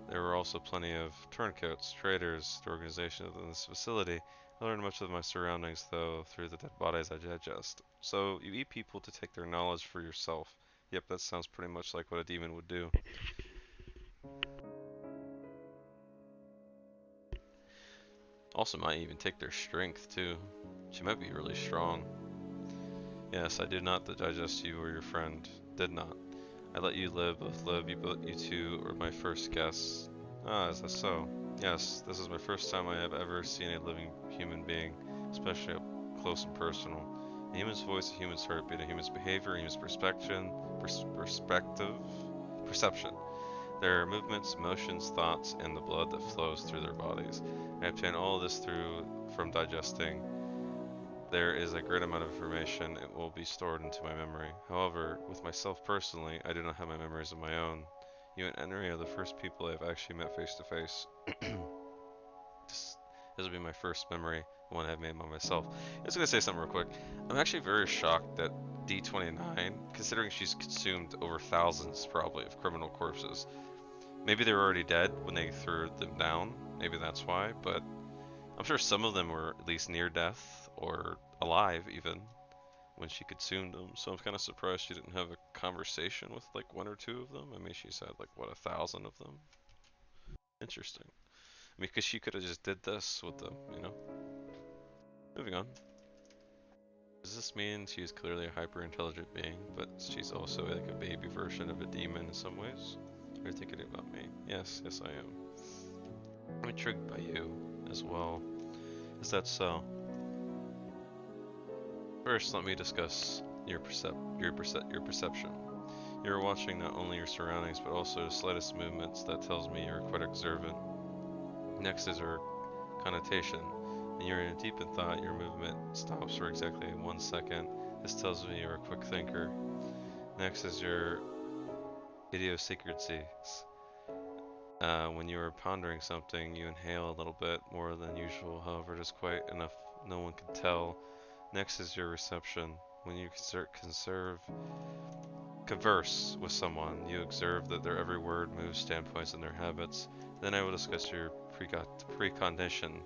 there were also plenty of turncoats, traders, the organization within this facility. I learned much of my surroundings, though, through the dead bodies I digest. So, you eat people to take their knowledge for yourself. Yep, that sounds pretty much like what a demon would do. Also might even take their strength, too. She might be really strong. Yes, I did not digest you or your friend. Did not. I let you live, both live. You two were my first guests. Ah, is that so? Yes, this is my first time I have ever seen a living human being, especially up close and personal. A human's voice, a human's heartbeat, a human's behavior, a human's perception. Their movements, motions, thoughts, and the blood that flows through their bodies. I obtain all of this through from digesting. There is a great amount of information. It will be stored into my memory. However, with myself personally, I do not have my memories of my own. You and Henry are the first people I have actually met face to face. This will be my first memory, the one I've made by myself. I was gonna say something real quick. I'm actually very shocked that D29, considering she's consumed over thousands probably of criminal corpses. Maybe they were already dead when they threw them down. Maybe that's why, but I'm sure some of them were at least near death or alive even when she consumed them. So I'm kind of surprised she didn't have a conversation with like one or two of them. I mean, she's had like what 1,000 of them. Interesting. I mean, because she could have just did this with them, you know. Moving on. Does this mean she's clearly a hyper intelligent being, but she's also like a baby version of a demon in some ways? You're thinking about me. Yes, yes I am. I'm intrigued by you as well. Is that so? First, let me discuss your perception. You're watching not only your surroundings, but also the slightest movements. That tells me you're quite observant. Next is your connotation. When you're in a deep in thought, your movement stops for exactly 1 second. This tells me you're a quick thinker. Next is your idiosyncrasies. When you are pondering something, you inhale a little bit more than usual, however, just quite enough no one can tell. Next is your reception. When you converse with someone, you observe that their every word moves standpoints and their habits. Then I will discuss your precognition.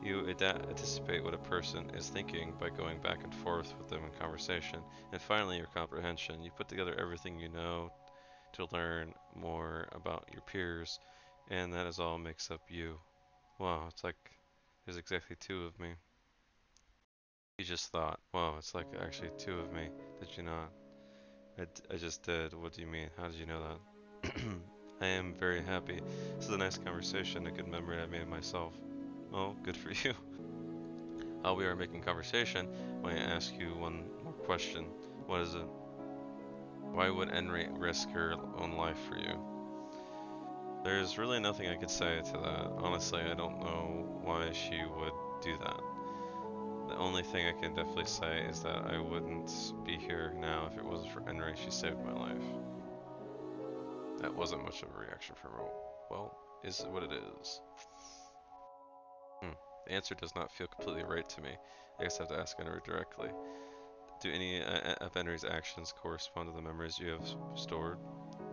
You anticipate what a person is thinking by going back and forth with them in conversation. And finally, your comprehension. You put together everything you know to learn more about your peers, and that is all makes up you. Wow, it's like there's exactly two of me. You just thought, wow, it's like actually two of me. Did you not? I just did. What do you mean? How did you know that? I am very happy. This is a nice conversation, a good memory I made myself. Oh, good for you. While we are making conversation, I ask you one more question. What is it? Why would Enri risk her own life for you? There's really nothing I could say to that. Honestly, I don't know why she would do that. The only thing I can definitely say is that I wouldn't be here now if it wasn't for Enri. She saved my life. That wasn't much of a reaction from her. Well, is what it is. The answer does not feel completely right to me. I guess I have to ask Enri directly. Do any of Enri's actions correspond to the memories you have stored?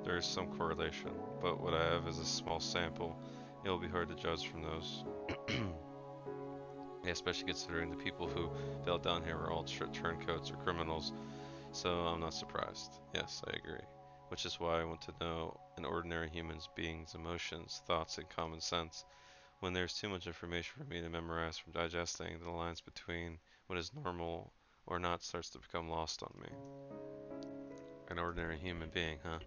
There is some correlation, but what I have is a small sample. It will be hard to judge from those. Yeah, especially considering the people who fell down here were all turncoats or criminals, so I'm not surprised. Yes, I agree. Which is why I want to know an ordinary human being's emotions, thoughts, and common sense. When there's too much information for me to memorize from digesting, the lines between what is normal or not starts to become lost on me. An ordinary human being, huh?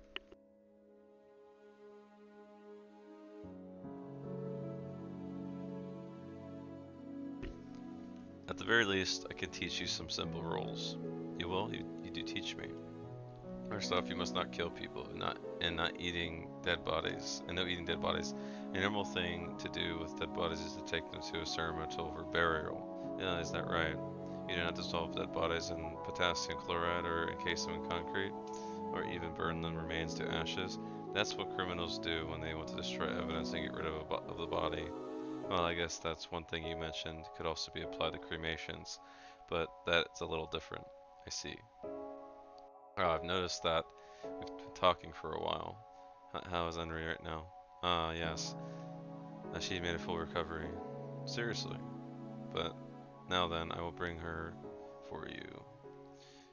At the very least, I can teach you some simple rules. You will? You do teach me. First off, you must not kill people, and not eating dead bodies, and no eating dead bodies. A normal thing to do with dead bodies is to take them to a ceremonial for burial. Yeah, is that right? You do not dissolve dead bodies in potassium chloride or encase them in concrete, or even burn them remains to ashes. That's what criminals do when they want to destroy evidence and get rid of the body. Well, I guess that's one thing you mentioned could also be applied to cremations, but that's a little different. I see. Oh, I've noticed that we've been talking for a while. How is Henry right now? Ah, yes. She made a full recovery. Seriously. But now then, I will bring her for you.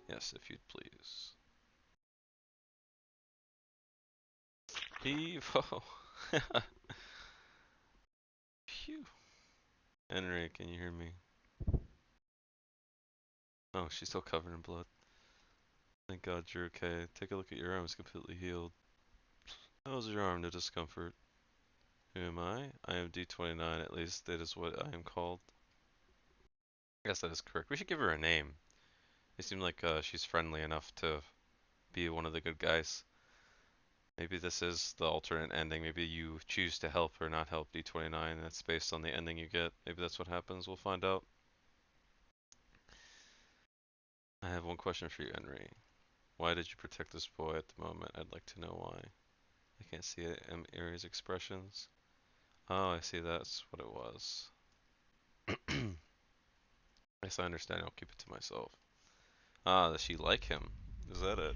Yes, if you'd please. Heave ho. Phew. Henry, can you hear me? Oh, she's still covered in blood. Thank God you're okay. Take a look at your arm. It's completely healed. How's your arm? No discomfort. Who am I? I am D29, at least that is what I am called. I guess that is correct. We should give her a name. It seems like she's friendly enough to be one of the good guys. Maybe this is the alternate ending. Maybe you choose to help or not help D29, and it's based on the ending you get. Maybe that's what happens. We'll find out. I have one question for you, Henry. Why did you protect this boy at the moment? I'd like to know why. I can't see it in Aries expressions. Oh, I see. That's what it was. Yes, I understand. I'll keep it to myself. Ah, does she like him? Is that it?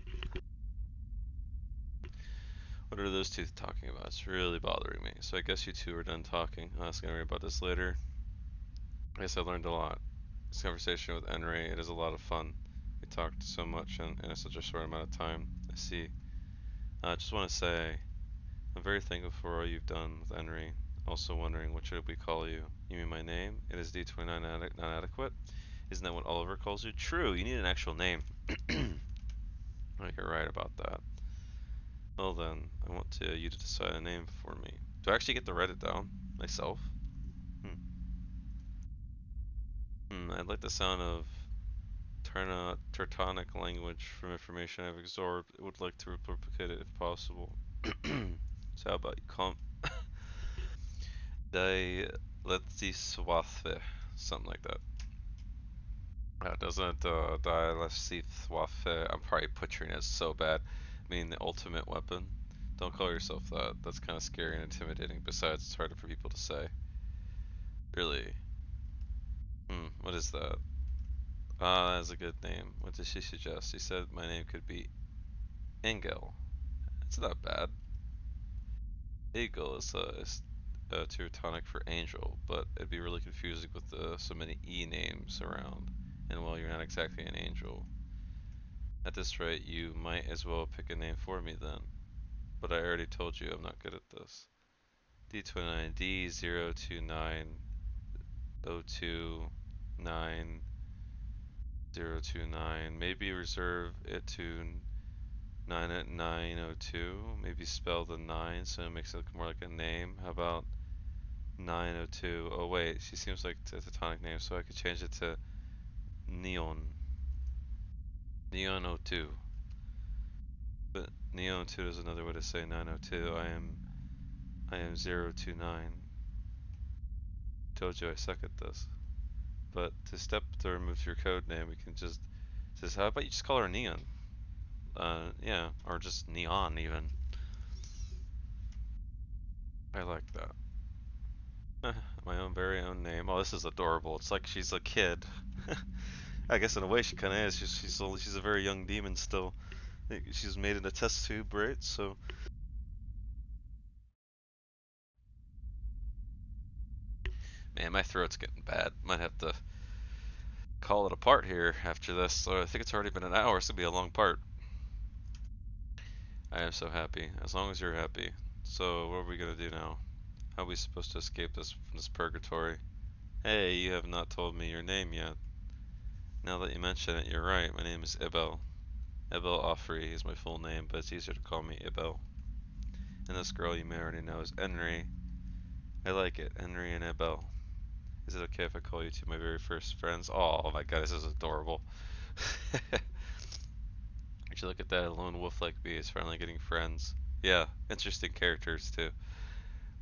What are those two talking about? It's really bothering me. So I guess you two are done talking. I'll ask Henry about this later. I guess I learned a lot. This conversation with Henry, it is a lot of fun. We talked so much in such a short amount of time. I see. I just want to say, I'm very thankful for all you've done with Henry. Also wondering, what should we call you? You mean my name? It is D29 not adequate? Isn't that what Oliver calls you? True, you need an actual name. I you're right about that. Well then, I want you to decide a name for me. Do I actually get to write it down myself? Hmm. I like the sound of Teutonic language from information I've absorbed. I would like to replicate it if possible. So how about you call Die Letziswaffe, something like that. Doesn't Die Letziswaffe, I'm probably butchering it so bad, mean the ultimate weapon? Don't call yourself that. That's kind of scary and intimidating. Besides, it's harder for people to say. Really? What is that? Ah, that's a good name. What did she suggest? She said my name could be Engel. It's not bad. Eagle is Teutonic for angel, but it'd be really confusing with so many E names around. And well, you're not exactly an angel. At this rate, you might as well pick a name for me then. But I already told you I'm not good at this. D29, D029, Maybe reserve it to 9 at 902. Maybe spell the 9 so it makes it look more like a name. How about 902? Oh wait, she seems like a Teutonic name, so I could change it to Neon. Neon 02. But Neon 2 is another way to say 902. I am 029. Told you I suck at this. But to remove your code name, we can just says how about you just call her Neon? Yeah, or just Neon even. I like that. My own very own name. Oh, this is adorable. It's like she's a kid. I guess in a way she kind of is. She's a very young demon still. She's made in a test tube, right? So, man, my throat's getting bad. Might have to call it a part here after this. So I think it's already been an hour. It's gonna be a long part. I am so happy. As long as you're happy. So what are we gonna do now? How are we supposed to escape this purgatory? Hey, you have not told me your name yet. Now that you mention it, you're right. My name is Ibel. Ibel Offrey is my full name, but it's easier to call me Ibel. And this girl you may already know is Henry. I like it, Henry and Ibel. Is it okay if I call you two my very first friends? Oh my god, this is adorable. Would you look at that? A lone wolf like me is finally getting friends. Yeah, interesting characters too.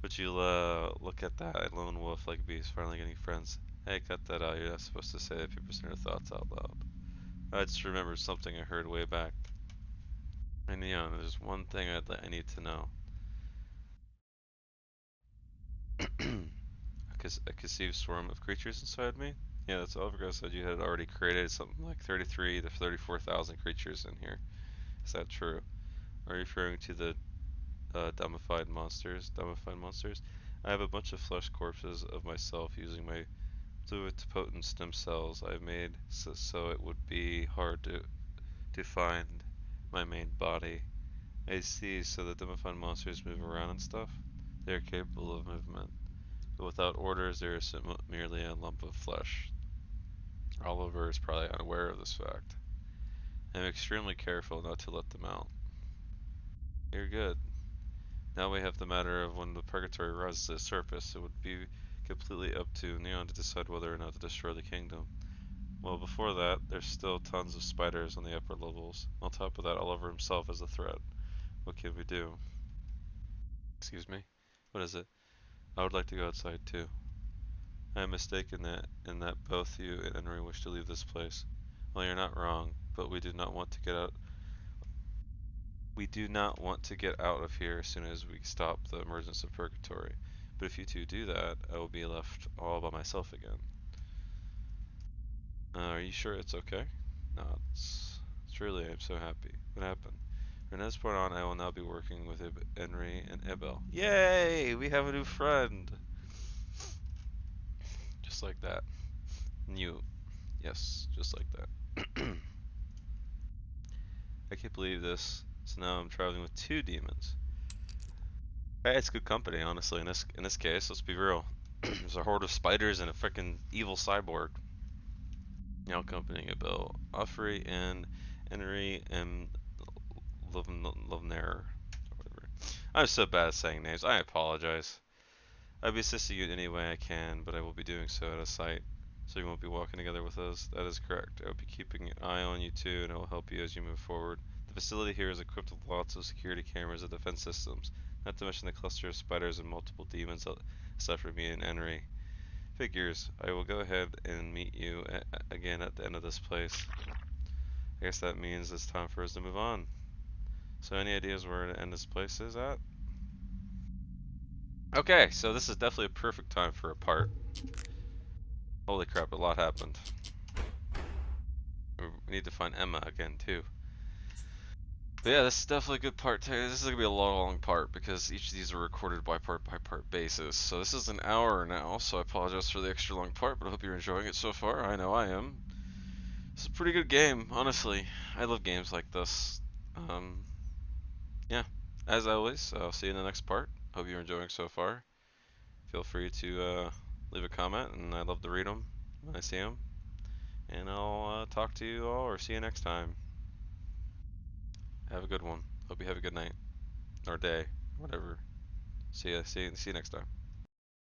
Would you look at that? A lone wolf like me is finally getting friends. Hey, cut that out. You're not supposed to say that people say their thoughts out loud. I just remembered something I heard way back. And yeah, there's one thing I need to know. A conceived swarm of creatures inside me? Yeah, that's Overgrowth said you had already created something like 33 to 34,000 creatures in here. Is that true? Are you referring to the dummified monsters? Dummified monsters? I have a bunch of flesh corpses of myself using my fluid-potent stem cells I've made so it would be hard to find my main body. I see, so the dummified monsters move around and stuff? They are capable of movement, but without orders, they are merely a lump of flesh. Oliver is probably unaware of this fact. I'm extremely careful not to let them out. You're good. Now we have the matter of when the Purgatory rises to the surface. It would be completely up to Neon to decide whether or not to destroy the kingdom. Well, before that, there's still tons of spiders on the upper levels. On top of that, Oliver himself is a threat. What can we do? Excuse me? What is it? I would like to go outside too. I am mistaken in that both you and Henry wish to leave this place. Well, you're not wrong, but we do not want to get out. We do not want to get out of here as soon as we stop the emergence of Purgatory. But if you two do that, I will be left all by myself again. Are you sure it's okay? No, it's really, I'm so happy. What happened? From this point on, I will now be working with Henry and Abel. Yay! We have a new friend! Just like that. New. Yes, just like that. I can't believe this. So now I'm traveling with two demons. Hey, it's good company, honestly. In this case, let's be real. There's a horde of spiders and a freaking evil cyborg. Now accompanying Abel, Offrey, and Henry and Lovner. Whatever. I'm so bad at saying names. I apologize. I'll be assisting you in any way I can, but I will be doing so at a site, so you won't be walking together with us. That is correct. I will be keeping an eye on you too, and I will help you as you move forward. The facility here is equipped with lots of security cameras and defense systems, not to mention the cluster of spiders and multiple demons except for me and Henry. Figures. I will go ahead and meet you again at the end of this place. I guess that means it's time for us to move on. So any ideas where to end this place is at? Okay, so this is definitely a perfect time for a part. Holy crap, a lot happened. We need to find Emma again, too. But yeah, this is definitely a good part. This is going to be a long part because each of these are recorded by part basis. So this is an hour now, so I apologize for the extra long part, but I hope you're enjoying it so far. I know I am. It's a pretty good game, honestly. I love games like this. Um, yeah, as always, I'll see you in the next part. Hope you're enjoying so far. Feel free to leave a comment, and I love to read them when I see them. And I'll talk to you all or see you next time. Have a good one. Hope you have a good night or day, whatever. See you next time.